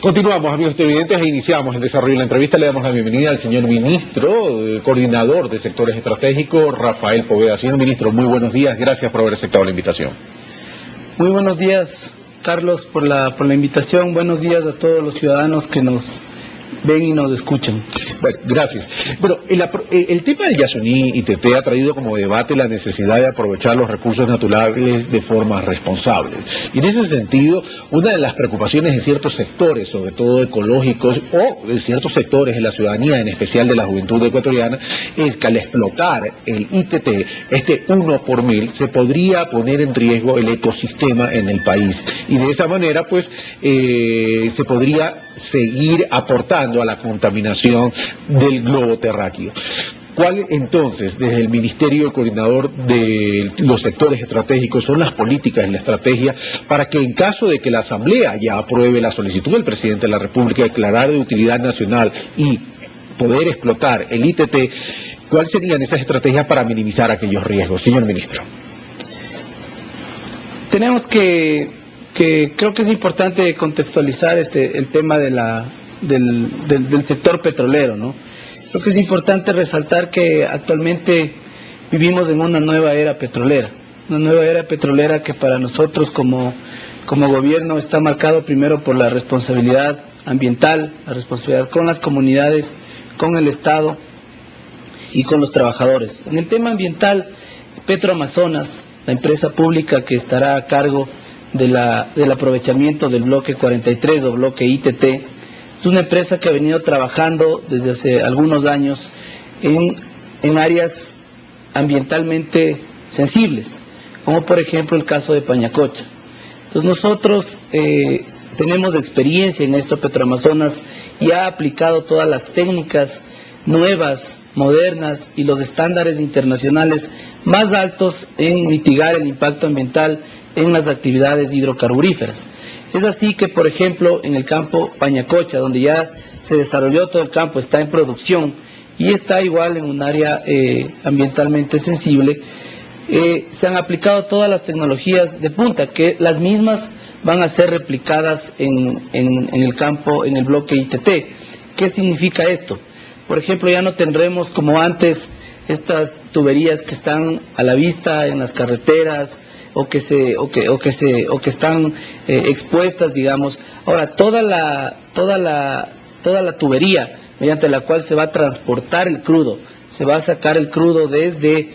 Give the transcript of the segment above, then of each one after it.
Continuamos, amigos televidentes, e iniciamos el desarrollo de la entrevista. Le damos la bienvenida al señor ministro, coordinador de sectores estratégicos, Rafael Poveda. Señor ministro, muy buenos días, gracias por haber aceptado la invitación. Muy buenos días, Carlos, por la invitación. Buenos días a todos los ciudadanos que nos ven y nos escuchan. Bueno, gracias. Bueno, el tema del Yasuní ITT ha traído como debate la necesidad de aprovechar los recursos naturales de forma responsable. Y en ese sentido, una de las preocupaciones de ciertos sectores, sobre todo ecológicos, o de ciertos sectores de la ciudadanía, en especial de la juventud ecuatoriana, es que al explotar el ITT, este 1 por 1000, se podría poner en riesgo el ecosistema en el país. Y de esa manera, pues, se podría seguir aportando a la contaminación del globo terráqueo. ¿Cuál entonces, desde el Ministerio Coordinador de los sectores estratégicos, son las políticas y la estrategia para que en caso de que la Asamblea ya apruebe la solicitud del Presidente de la República de declarar de utilidad nacional y poder explotar el ITT, cuáles serían esas estrategias para minimizar aquellos riesgos? Señor ministro. Tenemos que creo que es importante contextualizar el tema del sector petrolero, ¿no? Creo que es importante resaltar que actualmente vivimos en una nueva era petrolera que para nosotros como gobierno está marcado primero por la responsabilidad ambiental, la responsabilidad con las comunidades, con el Estado y con los trabajadores. En el tema ambiental, Petroamazonas, la empresa pública que estará a cargo del aprovechamiento del bloque 43 o bloque ITT, es una empresa que ha venido trabajando desde hace algunos años en áreas ambientalmente sensibles, como por ejemplo el caso de Pañacocha. Entonces nosotros tenemos experiencia en esto. Petroamazonas y ha aplicado todas las técnicas nuevas, modernas y los estándares internacionales más altos en mitigar el impacto ambiental en las actividades hidrocarburíferas. Es así que, por ejemplo, en el campo Pañacocha, donde ya se desarrolló todo el campo, está en producción y está igual en un área ambientalmente sensible, se han aplicado todas las tecnologías de punta, que las mismas van a ser replicadas en el campo, en el bloque ITT. ¿Qué significa esto? Por ejemplo, ya no tendremos como antes estas tuberías que están a la vista en las carreteras, o que están expuestas, digamos. Ahora, toda la tubería mediante la cual se va a transportar el crudo, se va a sacar el crudo desde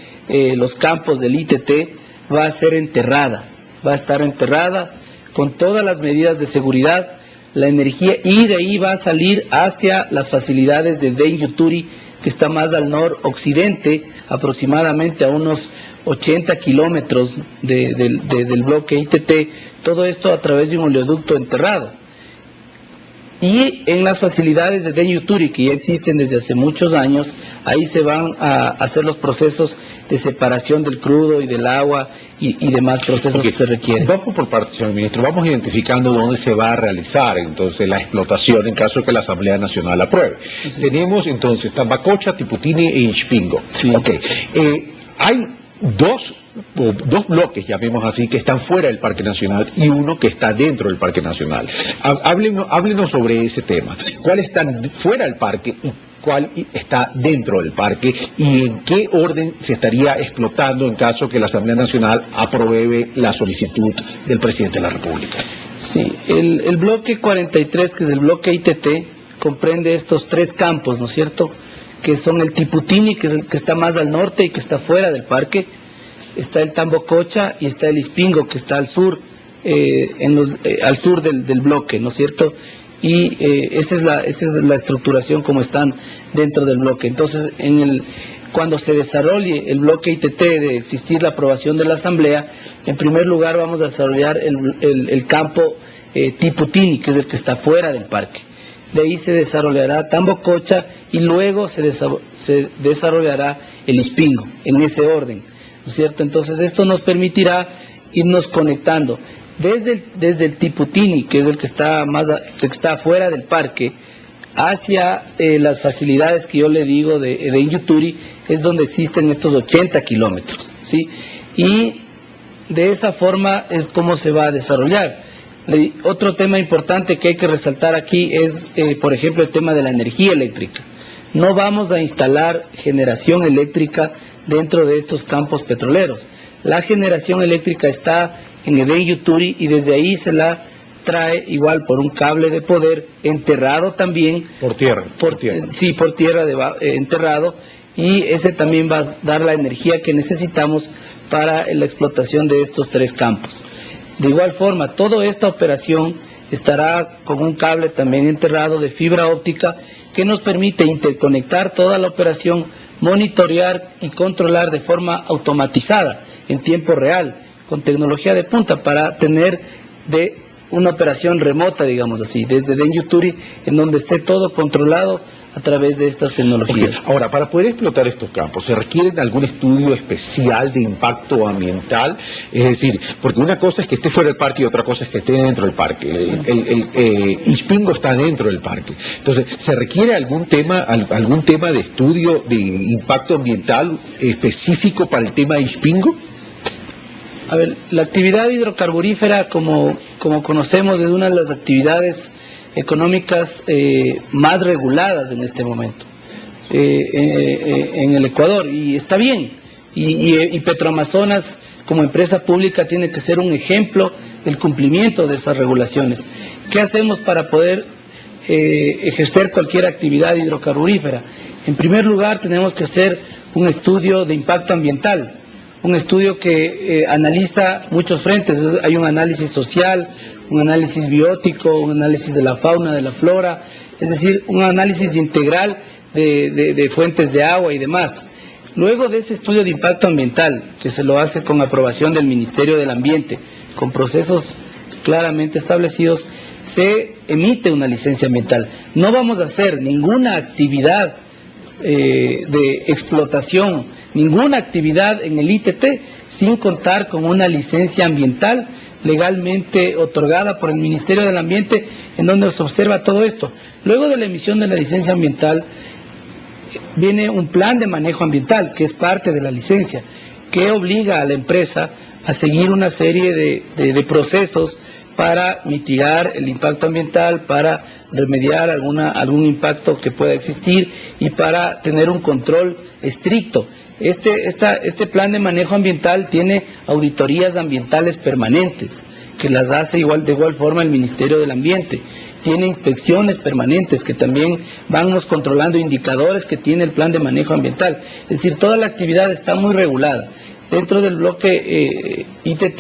los campos del ITT, va a ser enterrada, va a estar enterrada con todas las medidas de seguridad, la energía, y de ahí va a salir hacia las facilidades de Yuturi, que está más al noroccidente, aproximadamente a unos 80 kilómetros del bloque ITT, todo esto a través de un oleoducto enterrado. Y en las facilidades de Yuturi, que ya existen desde hace muchos años, ahí se van a hacer los procesos de separación del crudo y del agua y demás procesos que se requieren. Vamos por parte, señor ministro, vamos identificando dónde se va a realizar entonces la explotación en caso de que la Asamblea Nacional apruebe. Sí. Tenemos entonces Tambacocha, Tiputini e Ispingo. Sí. Hay dos bloques, llamemos así, que están fuera del Parque Nacional y uno que está dentro del Parque Nacional. Háblenos sobre ese tema. ¿Cuál está fuera del parque y cuál está dentro del parque, y en qué orden se estaría explotando en caso que la Asamblea Nacional apruebe la solicitud del Presidente de la República? Sí, el bloque 43, que es el bloque ITT, comprende estos tres campos, ¿no es cierto?, que son el Tiputini, que es el que está más al norte y que está fuera del parque, está el Tambacocha y está el Ispingo, que está al sur, al sur del bloque, ¿no es cierto?, y esa es la estructuración como están dentro del bloque. Entonces, cuando se desarrolle el bloque ITT, de existir la aprobación de la Asamblea, en primer lugar vamos a desarrollar el campo Tiputini, que es el que está fuera del parque. De ahí se desarrollará Tambacocha y luego se desarrollará el Ispingo, en ese orden, ¿no es cierto? Entonces esto nos permitirá irnos conectando desde el Tiputini, que es el que está fuera del parque, hacia las facilidades que yo le digo de Yuturi, es donde existen estos 80 kilómetros, ¿sí? Y de esa forma es como se va a desarrollar. Otro tema importante que hay que resaltar aquí es, por ejemplo, el tema de la energía eléctrica. No vamos a instalar generación eléctrica dentro de estos campos petroleros. La generación eléctrica está en Edén Yuturi y desde ahí se la trae igual por un cable de poder enterrado también. Por tierra. Sí, por tierra enterrado, y ese también va a dar la energía que necesitamos para la explotación de estos 3 campos. De igual forma, toda esta operación estará con un cable también enterrado de fibra óptica que nos permite interconectar toda la operación, monitorear y controlar de forma automatizada, en tiempo real, con tecnología de punta, para tener una operación remota, digamos así, desde Edén Yuturi, en donde esté todo controlado a través de estas tecnologías. Okay. Ahora, para poder explotar estos campos, ¿se requiere algún estudio especial de impacto ambiental? Es decir, porque una cosa es que esté fuera del parque y otra cosa es que esté dentro del parque. Ispingo está dentro del parque. Entonces, ¿se requiere algún tema de estudio de impacto ambiental específico para el tema de Ispingo? A ver, la actividad hidrocarburífera, como conocemos, es una de las actividades económicas más reguladas en este momento en el Ecuador, y está bien, y Petroamazonas como empresa pública tiene que ser un ejemplo del cumplimiento de esas regulaciones. ¿Qué hacemos para poder ejercer cualquier actividad hidrocarburífera? En primer lugar, tenemos que hacer un estudio de impacto ambiental, un estudio que analiza muchos frentes. Hay un análisis social, un análisis biótico, un análisis de la fauna, de la flora, es decir, un análisis integral de fuentes de agua y demás. Luego de ese estudio de impacto ambiental, que se lo hace con aprobación del Ministerio del Ambiente, con procesos claramente establecidos, se emite una licencia ambiental. No vamos a hacer ninguna actividad de explotación, ninguna actividad en el ITT sin contar con una licencia ambiental legalmente otorgada por el Ministerio del Ambiente, en donde se observa todo esto. Luego de la emisión de la licencia ambiental viene un plan de manejo ambiental, que es parte de la licencia, que obliga a la empresa a seguir una serie de procesos para mitigar el impacto ambiental, para remediar algún impacto que pueda existir y para tener un control estricto. Este plan de manejo ambiental tiene auditorías ambientales permanentes, que las hace de igual forma el Ministerio del Ambiente. Tiene inspecciones permanentes que también vamos controlando indicadores que tiene el plan de manejo ambiental. Es decir, toda la actividad está muy regulada. Dentro del bloque ITT,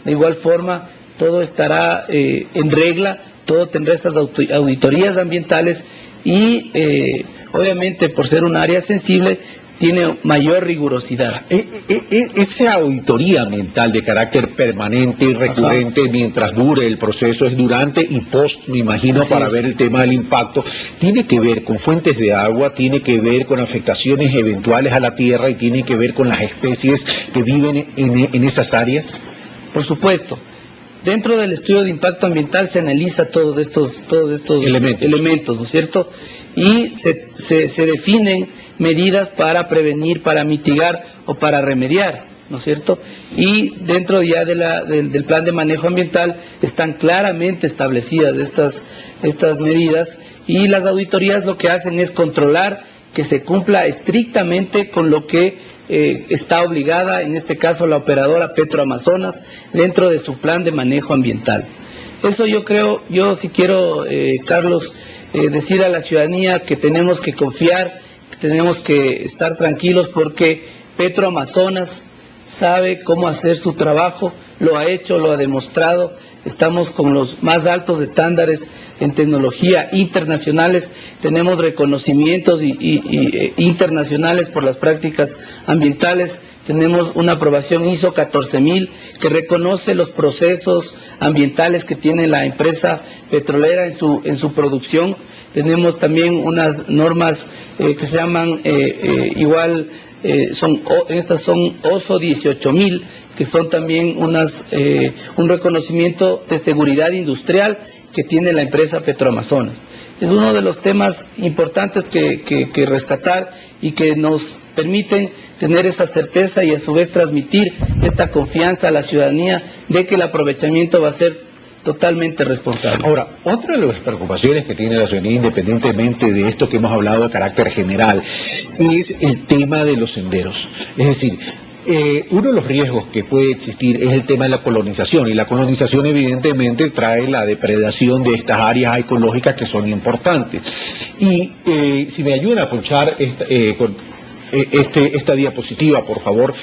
de igual forma, todo estará en regla, todo tendrá estas auditorías ambientales y obviamente por ser un área sensible tiene mayor rigurosidad. Esa auditoría ambiental de carácter permanente y recurrente, ajá, mientras dure el proceso, es durante y post, me imagino, así para es. Ver el tema del impacto, tiene que ver con fuentes de agua, tiene que ver con afectaciones eventuales a la tierra y tiene que ver con las especies que viven en esas áreas. Por supuesto. Dentro del estudio de impacto ambiental se analiza todos estos elementos, ¿no es cierto? Y se definen medidas para prevenir, para mitigar o para remediar, ¿no es cierto? Y dentro ya del plan de manejo ambiental están claramente establecidas estas medidas, y las auditorías lo que hacen es controlar que se cumpla estrictamente con lo que está obligada, en este caso la operadora Petroamazonas, dentro de su plan de manejo ambiental. Eso yo sí quiero, Carlos, decir a la ciudadanía que tenemos que confiar, que tenemos que estar tranquilos, porque Petroamazonas sabe cómo hacer su trabajo, lo ha hecho, lo ha demostrado. Estamos con los más altos estándares en tecnología internacionales, tenemos reconocimientos internacionales por las prácticas ambientales, tenemos una aprobación ISO 14000 que reconoce los procesos ambientales que tiene la empresa petrolera en su producción. Tenemos también unas normas que se llaman estas son OSO 18000, que son también un reconocimiento de seguridad industrial que tiene la empresa Petroamazonas. Es uno de los temas importantes que rescatar y que nos permiten tener esa certeza y a su vez transmitir esta confianza a la ciudadanía de que el aprovechamiento va a ser totalmente responsable. Ahora, otra de las preocupaciones que tiene la ciudadanía, independientemente de esto que hemos hablado de carácter general, es el tema de los senderos. Es decir, uno de los riesgos que puede existir es el tema de la colonización, y la colonización evidentemente trae la depredación de estas áreas ecológicas que son importantes. Y si me ayudan a ponchar esta diapositiva, por favor.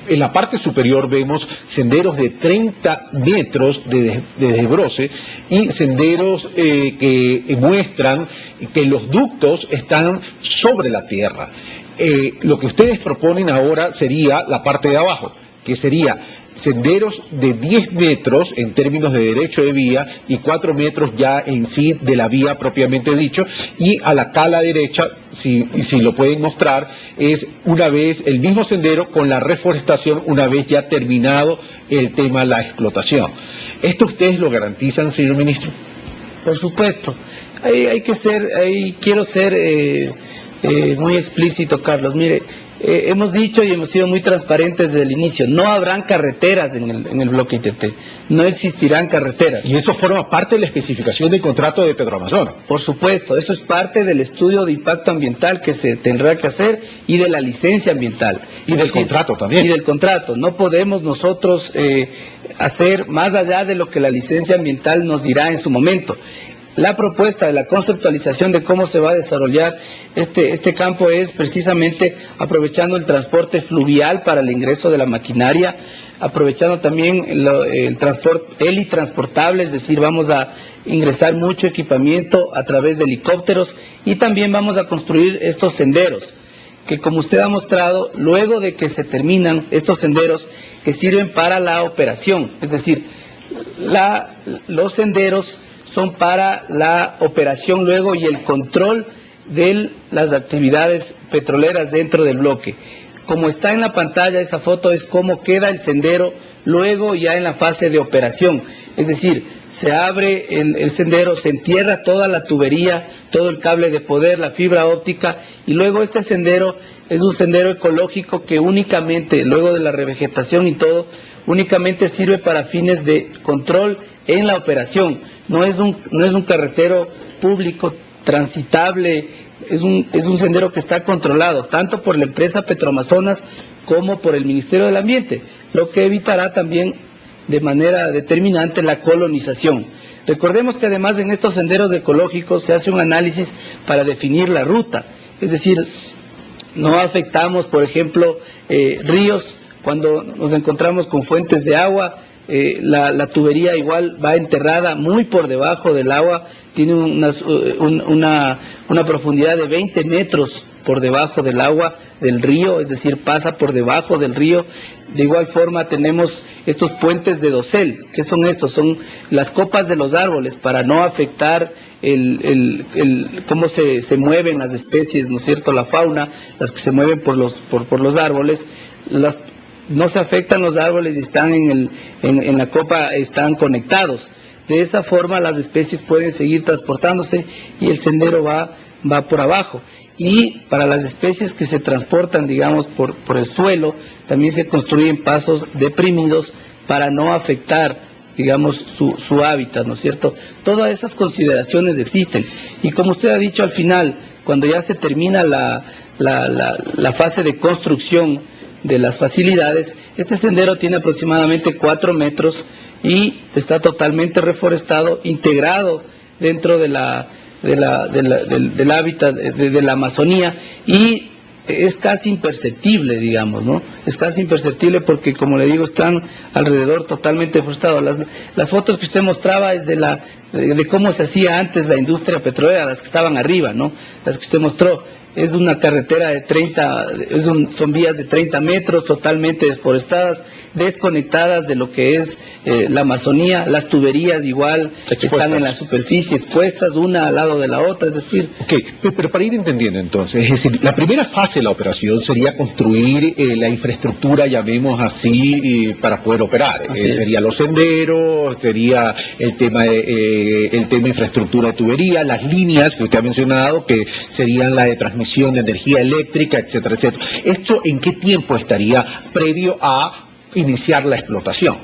En la parte superior vemos senderos de 30 metros de desbroce y senderos que muestran que los ductos están sobre la tierra. Lo que ustedes proponen ahora sería la parte de abajo, que sería senderos de 10 metros en términos de derecho de vía y 4 metros ya en sí de la vía propiamente dicho, y acá a la derecha, si lo pueden mostrar, es una vez el mismo sendero con la reforestación una vez ya terminado el tema de la explotación. ¿Esto ustedes lo garantizan, señor ministro? Por supuesto. Quiero ser muy explícito, Carlos. Mire, hemos dicho y hemos sido muy transparentes desde el inicio, no habrán carreteras en el bloque ITT, no existirán carreteras. Y eso forma parte de la especificación del contrato de Petroamazonas. Por supuesto, eso es parte del estudio de impacto ambiental que se tendrá que hacer y de la licencia ambiental. Y del contrato también. Y del contrato. No podemos nosotros hacer más allá de lo que la licencia ambiental nos dirá en su momento. La propuesta de la conceptualización de cómo se va a desarrollar este campo es precisamente aprovechando el transporte fluvial para el ingreso de la maquinaria, aprovechando también el transporte helitransportable, es decir, vamos a ingresar mucho equipamiento a través de helicópteros, y también vamos a construir estos senderos, que como usted ha mostrado, luego de que se terminan estos senderos que sirven para la operación, es decir, los senderos son para la operación luego y el control de las actividades petroleras dentro del bloque. Como está en la pantalla, esa foto es cómo queda el sendero luego ya en la fase de operación. Es decir, se abre el sendero, se entierra toda la tubería, todo el cable de poder, la fibra óptica, y luego este sendero es un sendero ecológico que únicamente, luego de la revegetación y todo, únicamente sirve para fines de control en la operación. No es un carretero público transitable, es un sendero que está controlado tanto por la empresa Petroamazonas como por el Ministerio del Ambiente, lo que evitará también de manera determinante la colonización. Recordemos que además en estos senderos ecológicos se hace un análisis para definir la ruta, es decir, no afectamos, por ejemplo, ríos. Cuando nos encontramos con fuentes de agua, la tubería igual va enterrada muy por debajo del agua, tiene una profundidad de 20 metros por debajo del agua del río, es decir, pasa por debajo del río. De igual forma tenemos estos puentes de dosel. ¿Qué son estos? Son las copas de los árboles para no afectar cómo se mueven las especies, ¿no es cierto?, la fauna, las que se mueven por los árboles. No se afectan los árboles y están en la copa, están conectados. De esa forma las especies pueden seguir transportándose y el sendero va por abajo. Y para las especies que se transportan, digamos, por el suelo, también se construyen pasos deprimidos para no afectar, digamos, su hábitat, ¿no es cierto? Todas esas consideraciones existen. Y como usted ha dicho al final, cuando ya se termina la fase de construcción de las facilidades, este sendero tiene aproximadamente 4 metros y está totalmente reforestado, integrado dentro del hábitat de la Amazonía, y es casi imperceptible, digamos, ¿no? Es casi imperceptible porque, como le digo, están alrededor totalmente forestados. Las fotos que usted mostraba es de cómo se hacía antes la industria petrolera, las que estaban arriba, ¿no? Las que usted mostró. Es una carretera de son vías de 30 metros totalmente desforestadas, desconectadas de lo que es la Amazonía. Las tuberías igual están en la superficie, expuestas una al lado de la otra, es decir... Pero para ir entendiendo entonces, es decir, la primera fase de la operación sería construir la infraestructura, llamemos así, para poder operar. Sería los senderos, sería el tema infraestructura de tubería, las líneas que usted ha mencionado, que serían la de transmisión de energía eléctrica, etcétera, etcétera. ¿Esto en qué tiempo estaría previo a iniciar la explotación?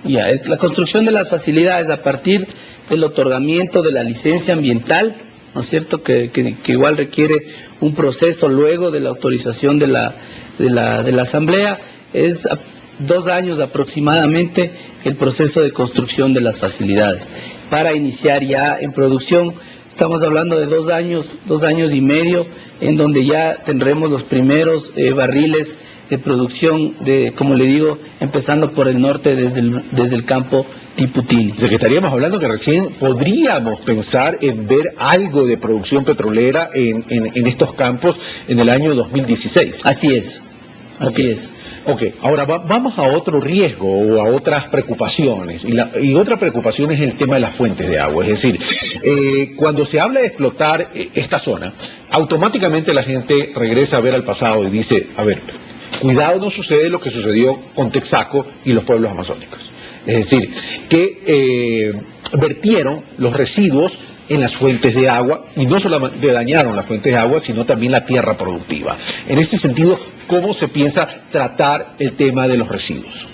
Ya, la construcción de las facilidades a partir del otorgamiento de la licencia ambiental, ¿no es cierto?, que igual requiere un proceso luego de la autorización de la Asamblea, es 2 años aproximadamente el proceso de construcción de las facilidades. Para iniciar ya en producción, estamos hablando de 2 años y medio, en donde ya tendremos los primeros barriles de producción, como le digo, empezando por el norte desde el campo Tiputini. O sea, que estaríamos hablando que recién podríamos pensar en ver algo de producción petrolera en estos campos en el año 2016. Así es. Ok, ahora vamos a otro riesgo o a otras preocupaciones. Y otra preocupación es el tema de las fuentes de agua. Es decir, cuando se habla de explotar esta zona, automáticamente la gente regresa a ver al pasado y dice, a ver, cuidado, no sucede lo que sucedió con Texaco y los pueblos amazónicos. Es decir, que vertieron los residuos en las fuentes de agua y no solamente dañaron las fuentes de agua, sino también la tierra productiva. En ese sentido, ¿cómo se piensa tratar el tema de los residuos?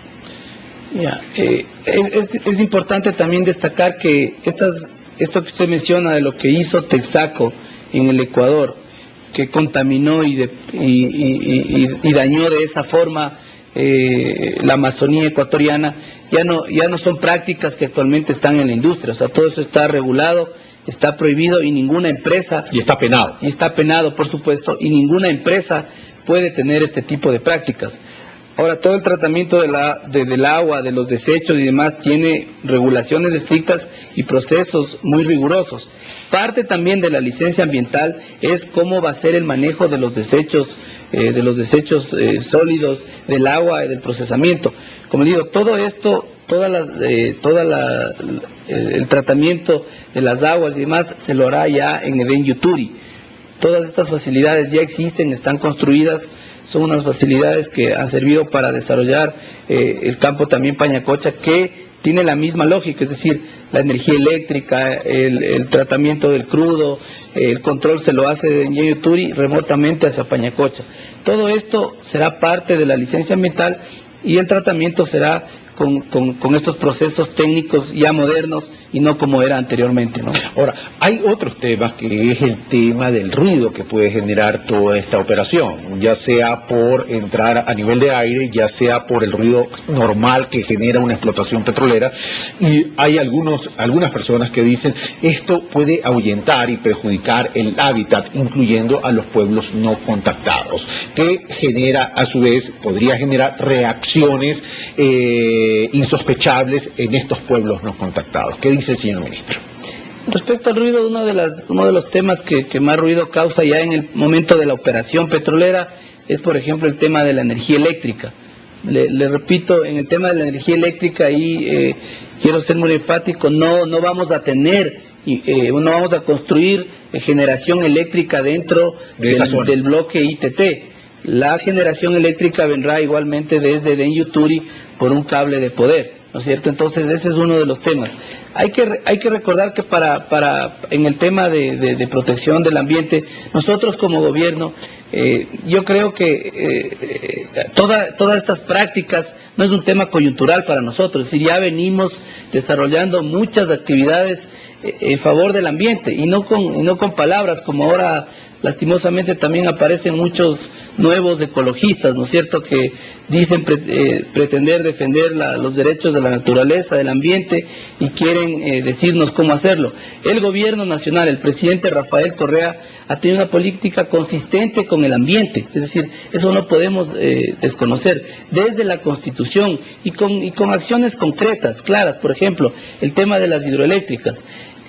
Es importante también destacar que esto que usted menciona de lo que hizo Texaco en el Ecuador, que contaminó y dañó de esa forma la Amazonía ecuatoriana, ya no son prácticas que actualmente están en la industria. O sea, todo eso está regulado, está prohibido y ninguna empresa... Y está penado. Y está penado, por supuesto, y ninguna empresa puede tener este tipo de prácticas. Ahora, todo el tratamiento del agua, de los desechos y demás, tiene regulaciones estrictas y procesos muy rigurosos. Parte también de la licencia ambiental es cómo va a ser el manejo de los desechos sólidos, del agua y del procesamiento. Como digo, todo esto, el tratamiento de las aguas y demás se lo hará ya en Edén Yuturi. Todas estas facilidades ya existen, están construidas, son unas facilidades que han servido para desarrollar el campo también Pañacocha, que tiene la misma lógica, es decir, la energía eléctrica, el tratamiento del crudo, el control se lo hace de Edén Yuturi remotamente hacia Pañacocha. Todo esto será parte de la licencia ambiental y el tratamiento será con estos procesos técnicos ya modernos y no como era anteriormente, ¿no? Ahora, hay otros temas, que es el tema del ruido que puede generar toda esta operación, ya sea por entrar a nivel de aire, ya sea por el ruido normal que genera una explotación petrolera, y hay algunas personas que dicen esto puede ahuyentar y perjudicar el hábitat, incluyendo a los pueblos no contactados, que genera, a su vez, podría generar reacciones insospechables en estos pueblos no contactados. ¿Qué dice el señor ministro? Respecto al ruido, uno de los temas que más ruido causa ya en el momento de la operación petrolera es, por ejemplo, el tema de la energía eléctrica. Le repito, en el tema de la energía eléctrica, y quiero ser muy enfático, no vamos a tener, no vamos a construir generación eléctrica dentro del bloque ITT. La generación eléctrica vendrá igualmente desde Edén Yuturi por un cable de poder, ¿no es cierto? Entonces ese es uno de los temas. Hay que recordar que en el tema de protección del ambiente, nosotros como gobierno, yo creo que todas estas prácticas no es un tema coyuntural para nosotros, es decir, ya venimos desarrollando muchas actividades en favor del ambiente y no con palabras, como ahora lastimosamente también aparecen muchos nuevos ecologistas, ¿no es cierto?, que dicen pretender defender los derechos de la naturaleza, del ambiente, y quieren decirnos cómo hacerlo. El gobierno nacional, el presidente Rafael Correa, ha tenido una política consistente con el ambiente, es decir, eso no podemos desconocer, desde la Constitución y con acciones concretas, claras. Por ejemplo, el tema de las hidroeléctricas.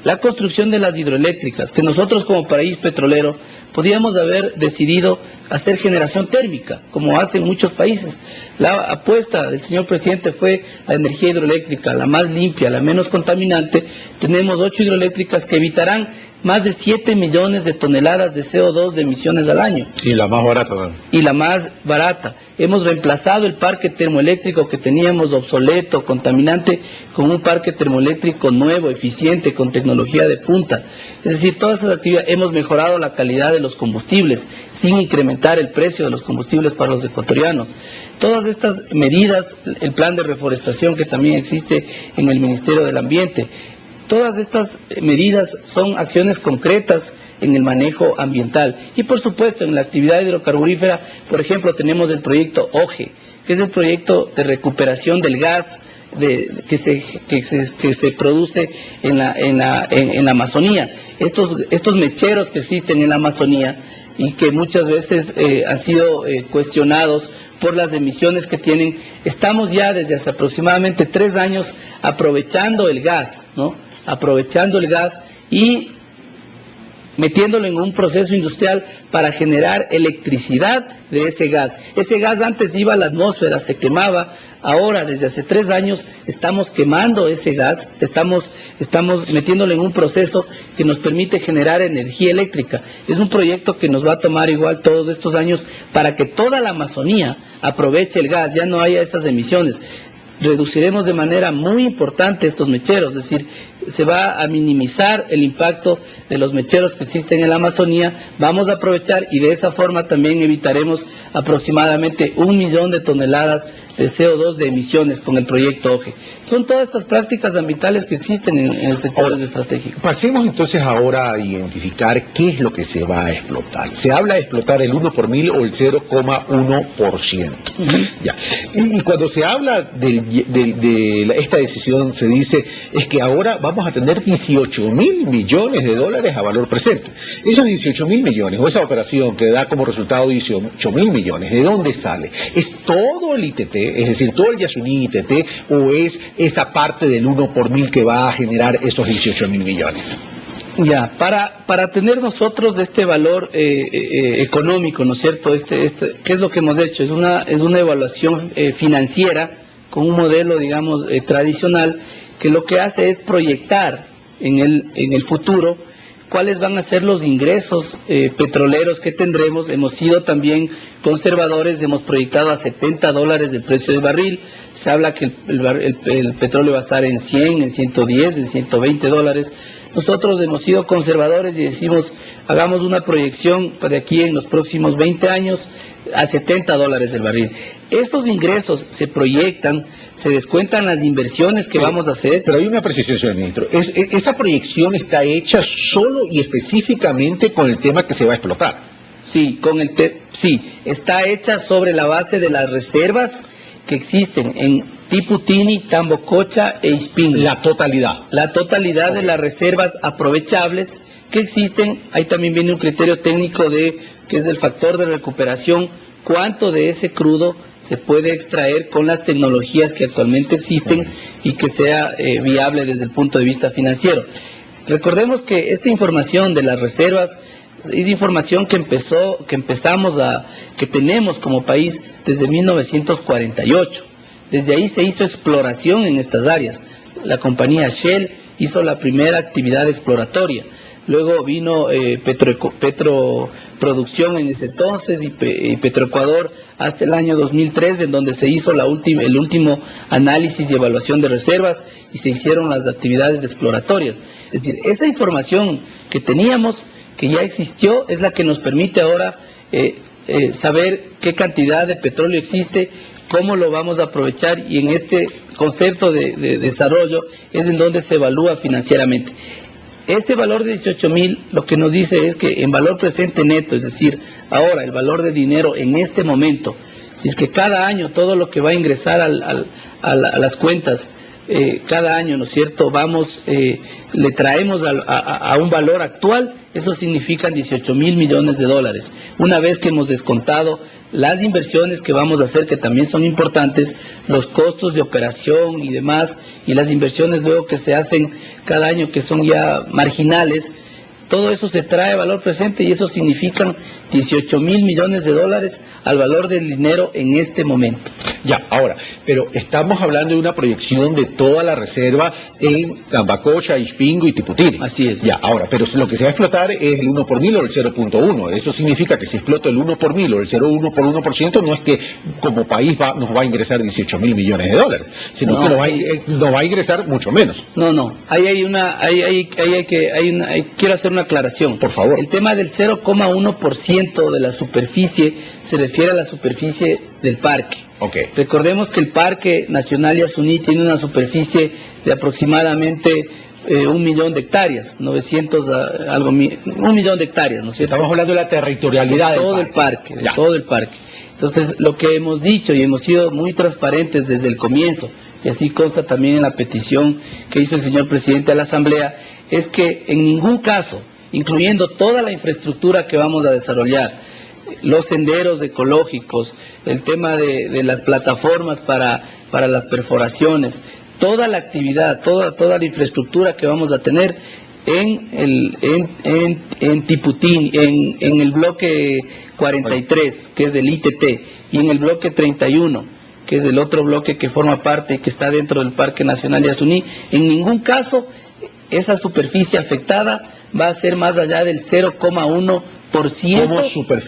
La construcción de las hidroeléctricas, que nosotros como país petrolero podíamos haber decidido hacer generación térmica, como hacen muchos países. La apuesta del señor presidente fue la energía hidroeléctrica, la más limpia, la menos contaminante. Tenemos 8 hidroeléctricas que evitarán más de 7 millones de toneladas de CO2 de emisiones al año. Y la más barata también. Y la más barata. Hemos reemplazado el parque termoeléctrico que teníamos obsoleto, contaminante, con un parque termoeléctrico nuevo, eficiente, con tecnología de punta. Es decir, todas esas actividades, hemos mejorado la calidad de los combustibles, sin incrementar el precio de los combustibles para los ecuatorianos. Todas estas medidas, el plan de reforestación que también existe en el Ministerio del Ambiente, todas estas medidas son acciones concretas en el manejo ambiental. Y por supuesto, en la actividad hidrocarburífera, por ejemplo, tenemos el proyecto OGE, que es el proyecto de recuperación del gas que se produce en la Amazonía. Estos mecheros que existen en la Amazonía y que muchas veces han sido cuestionados por las emisiones que tienen, estamos ya desde hace aproximadamente 3 años aprovechando el gas, ¿no? Aprovechando el gas y metiéndolo en un proceso industrial para generar electricidad de ese gas. Ese gas antes iba a la atmósfera, se quemaba. Ahora, desde hace 3 años, estamos quemando ese gas, estamos metiéndolo en un proceso que nos permite generar energía eléctrica. Es un proyecto que nos va a tomar igual todos estos años para que toda la Amazonía aproveche el gas, ya no haya estas emisiones. Reduciremos de manera muy importante estos mecheros, es decir, se va a minimizar el impacto de los mecheros que existen en la Amazonía, vamos a aprovechar y de esa forma también evitaremos aproximadamente 1 millón de toneladas de CO2 de emisiones con el proyecto OGE. Son todas estas prácticas ambientales que existen en el sector estratégico. Pasemos entonces ahora a identificar qué es lo que se va a explotar. Se habla de explotar el 1 por mil o el 0,1%. Ya. Y cuando se habla de esta decisión, se dice es que ahora vamos a tener 18.000 millones de dólares a valor presente. Esos 18.000 millones, o esa operación que da como resultado 18.000 millones, ¿de dónde sale? ¿Es todo el ITT, es decir, todo el Yasuní ITT, o es esa parte del 1 por mil que va a generar esos 18.000 millones? Ya, para tener nosotros este valor económico, ¿no es cierto? ¿Qué es lo que hemos hecho? Es una evaluación financiera con un modelo, digamos, tradicional, que lo que hace es proyectar en el futuro cuáles van a ser los ingresos petroleros que tendremos. Hemos sido también conservadores, hemos proyectado a $70 el precio del barril. Se habla que el petróleo va a estar en 100, en 110, en $120. Nosotros hemos sido conservadores y decimos, hagamos una proyección de aquí en los próximos 20 años a $70 el barril. Estos ingresos se proyectan, se descuentan las inversiones que vamos a hacer. Pero hay una precisión, señor ministro. Esa proyección está hecha solo y específicamente con el tema que se va a explotar. Sí, está hecha sobre la base de las reservas que existen en Tiputini, Tambococha e Ispín. La totalidad. La totalidad de las reservas aprovechables que existen. Ahí también viene un criterio técnico que es el factor de recuperación, cuánto de ese crudo se puede extraer con las tecnologías que actualmente existen y que sea viable desde el punto de vista financiero. Recordemos que esta información de las reservas es información que tenemos como país desde 1948. Desde ahí se hizo exploración en estas áreas. La compañía Shell hizo la primera actividad exploratoria. Luego vino Petroproducción en ese entonces y Petroecuador hasta el año 2003, en donde se hizo el último análisis y evaluación de reservas y se hicieron las actividades exploratorias. Es decir, esa información que teníamos, que ya existió, es la que nos permite ahora saber qué cantidad de petróleo existe, cómo lo vamos a aprovechar, y en este concepto de desarrollo es en donde se evalúa financieramente. Ese valor de 18.000 lo que nos dice es que en valor presente neto, es decir, ahora el valor de dinero en este momento, si es que cada año todo lo que va a ingresar a las cuentas, cada año, ¿no es cierto?, le traemos a un valor actual, eso significa 18.000 millones de dólares. Una vez que hemos descontado las inversiones que vamos a hacer, que también son importantes, los costos de operación y demás, y las inversiones luego que se hacen cada año, que son ya marginales, todo eso se trae valor presente y eso significan 18.000 millones de dólares al valor del dinero en este momento. Ya, ahora, pero estamos hablando de una proyección de toda la reserva en Tambacocha, Ispingo y Tiputiri. Así es. Ya, ahora, pero lo que se va a explotar es el 1 por 1000 o el 0.1. Eso significa que si exploto el 1 por 1000 o el 0.1 por 1%, no es que como país nos va a ingresar 18.000 millones de dólares, sino que nos va a ingresar mucho menos. No. Quiero hacer una aclaración. Por favor. El tema del 0,1% de la superficie se refiere a la superficie del parque. Okay. Recordemos que el Parque Nacional Yasuní tiene una superficie de aproximadamente 1 millón de hectáreas, 1 millón de hectáreas, ¿no es cierto? Estamos hablando de la territorialidad de todo el parque. Entonces, lo que hemos dicho y hemos sido muy transparentes desde el comienzo, y así consta también en la petición que hizo el señor presidente a la Asamblea, es que en ningún caso, incluyendo toda la infraestructura que vamos a desarrollar, los senderos ecológicos, el tema de las plataformas para las perforaciones, toda la actividad, toda la infraestructura que vamos a tener en Tiputini, en el bloque 43, que es del ITT, y en el bloque 31, que es el otro bloque que forma parte y que está dentro del Parque Nacional Yasuní, en ningún caso esa superficie afectada va a ser más allá del 0,1%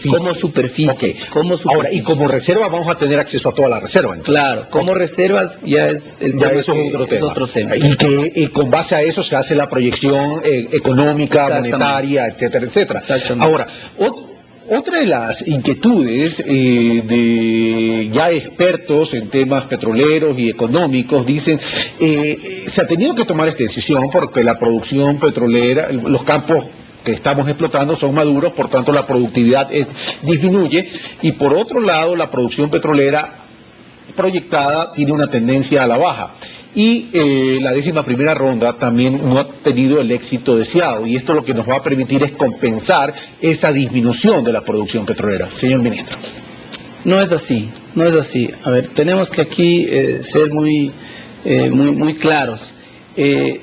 como superficie. Okay. Ahora, y como reserva vamos a tener acceso a toda la reserva. Entonces. Claro, como reservas ya es eso es otro tema. Y que con base a eso se hace la proyección económica, monetaria, etcétera, etcétera. Ahora, otra de las inquietudes de ya expertos en temas petroleros y económicos dicen, se ha tenido que tomar esta decisión porque la producción petrolera, los campos que estamos explotando son maduros, por tanto la productividad disminuye, y por otro lado la producción petrolera proyectada tiene una tendencia a la baja. Y la 11ª ronda también no ha tenido el éxito deseado, y esto lo que nos va a permitir es compensar esa disminución de la producción petrolera. Señor ministro. No es así. A ver, tenemos que aquí ser muy claros.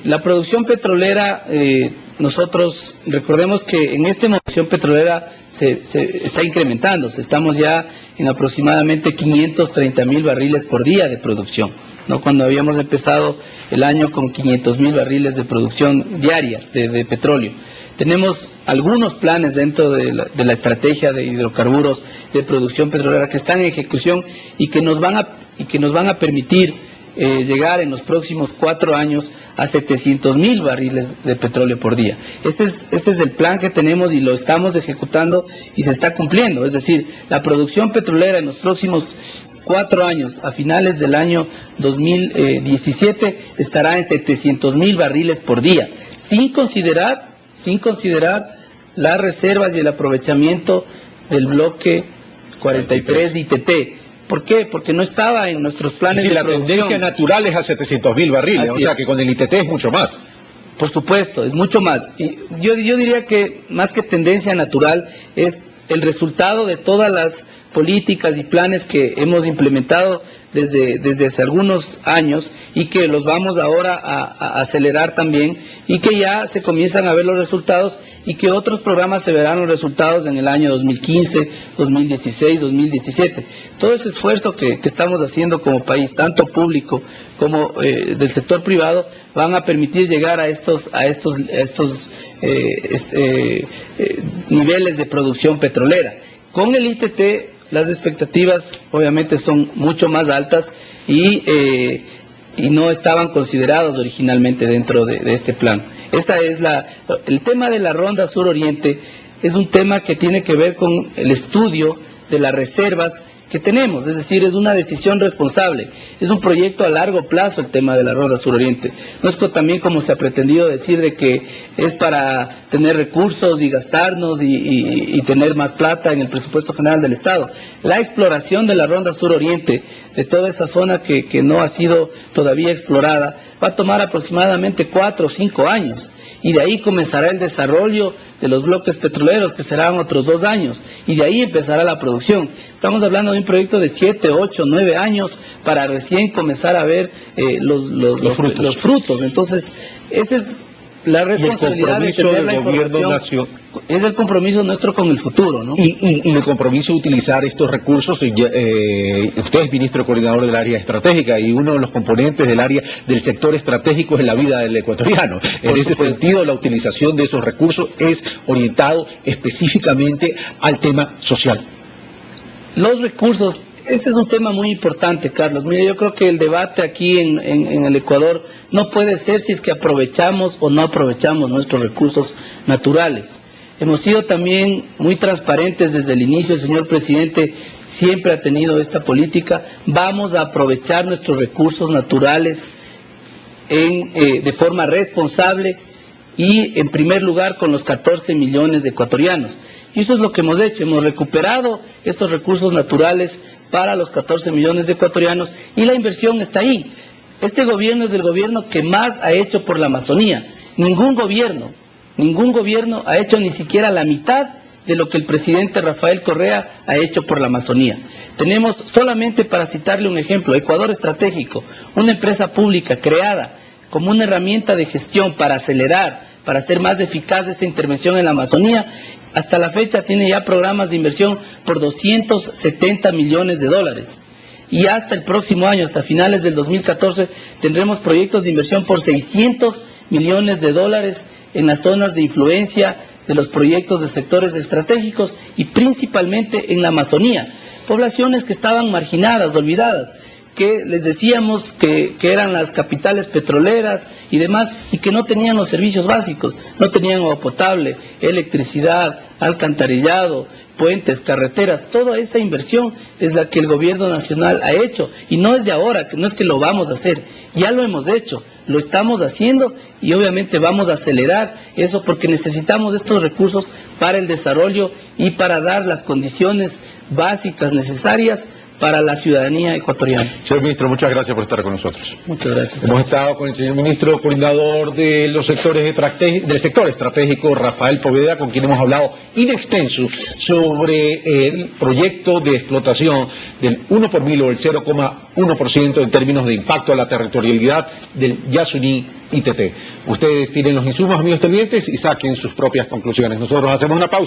La producción petrolera, nosotros recordemos que en esta producción petrolera se está incrementándose. Estamos ya en aproximadamente 530.000 barriles por día de producción, ¿no? Cuando habíamos empezado el año con 500.000 barriles de producción diaria de petróleo. Tenemos algunos planes dentro de la estrategia de hidrocarburos de producción petrolera que están en ejecución y que nos van a permitir llegar en los próximos 4 años a 700.000 barriles de petróleo por día. Este es el plan que tenemos y lo estamos ejecutando y se está cumpliendo. Es decir, la producción petrolera en los próximos 4 años, a finales del año 2017, estará en 700.000 barriles por día, sin considerar las reservas y el aprovechamiento del bloque 43 de ITT. ¿Por qué? Porque no estaba en nuestros planes de producción. La tendencia natural es a 700.000 barriles, o sea que con el ITT es mucho más. Por supuesto, es mucho más. Y yo diría que más que tendencia natural es el resultado de todas las políticas y planes que hemos implementado desde hace algunos años y que los vamos ahora a acelerar también, y que ya se comienzan a ver los resultados y que otros programas se verán los resultados en el año 2015, 2016, 2017. Todo ese esfuerzo que estamos haciendo como país, tanto público como del sector privado, van a permitir llegar a estos niveles de producción petrolera. Con el ITT las expectativas obviamente son mucho más altas y no estaban considerados originalmente dentro de este plan. El tema de la Ronda Sur-Oriente es un tema que tiene que ver con el estudio de las reservas que tenemos, es decir, es una decisión responsable, es un proyecto a largo plazo el tema de la Ronda Sur-Oriente. No es también como se ha pretendido decir de que es para tener recursos y gastarnos y tener más plata en el presupuesto general del Estado. La exploración de la Ronda Sur-Oriente, de toda esa zona que no ha sido todavía explorada, va a tomar aproximadamente 4 o 5 años. Y de ahí comenzará el desarrollo de los bloques petroleros, que serán otros 2 años, y de ahí empezará la producción. Estamos hablando de un proyecto de 7, 8, 9 años para recién comenzar a ver los frutos. Entonces, esa es la responsabilidad de tener la información es el compromiso nuestro con el futuro, ¿no? Y el compromiso de utilizar estos recursos. Usted es ministro coordinador del área estratégica y uno de los componentes del área del sector estratégico es la vida del ecuatoriano. En ese sentido, la utilización de esos recursos es orientado específicamente al tema social. Los recursos, ese es un tema muy importante, Carlos. Mire, yo creo que el debate aquí en el Ecuador no puede ser si es que aprovechamos o no aprovechamos nuestros recursos naturales. Hemos sido también muy transparentes desde el inicio. El señor presidente siempre ha tenido esta política. Vamos a aprovechar nuestros recursos naturales de forma responsable y, en primer lugar, con los 14 millones de ecuatorianos. Y eso es lo que hemos hecho. Hemos recuperado esos recursos naturales para los 14 millones de ecuatorianos y la inversión está ahí. Este gobierno es el gobierno que más ha hecho por la Amazonía. Ningún gobierno ha hecho ni siquiera la mitad de lo que el presidente Rafael Correa ha hecho por la Amazonía. Tenemos, solamente para citarle un ejemplo, Ecuador Estratégico, una empresa pública creada como una herramienta de gestión para acelerar, para hacer más eficaz esta intervención en la Amazonía. Hasta la fecha tiene ya programas de inversión por 270 millones de dólares. Y hasta el próximo año, hasta finales del 2014, tendremos proyectos de inversión por 600 millones de dólares en las zonas de influencia de los proyectos de sectores estratégicos y principalmente en la Amazonía. Poblaciones que estaban marginadas, olvidadas, que les decíamos que eran las capitales petroleras y demás, y que no tenían los servicios básicos, no tenían agua potable, electricidad, alcantarillado, puentes, carreteras. Toda esa inversión es la que el gobierno nacional ha hecho, y no es de ahora, no es que lo vamos a hacer, ya lo hemos hecho, lo estamos haciendo, y obviamente vamos a acelerar eso porque necesitamos estos recursos para el desarrollo y para dar las condiciones básicas necesarias para la ciudadanía ecuatoriana. Señor ministro, muchas gracias por estar con nosotros. Muchas gracias. Hemos estado con el señor ministro coordinador de los del sector estratégico, Rafael Poveda, con quien hemos hablado in extenso sobre el proyecto de explotación del 1 por mil o el 0,1% en términos de impacto a la territorialidad del Yasuní ITT. Ustedes tienen los insumos, amigos televidentes, y saquen sus propias conclusiones. Nosotros hacemos una pausa.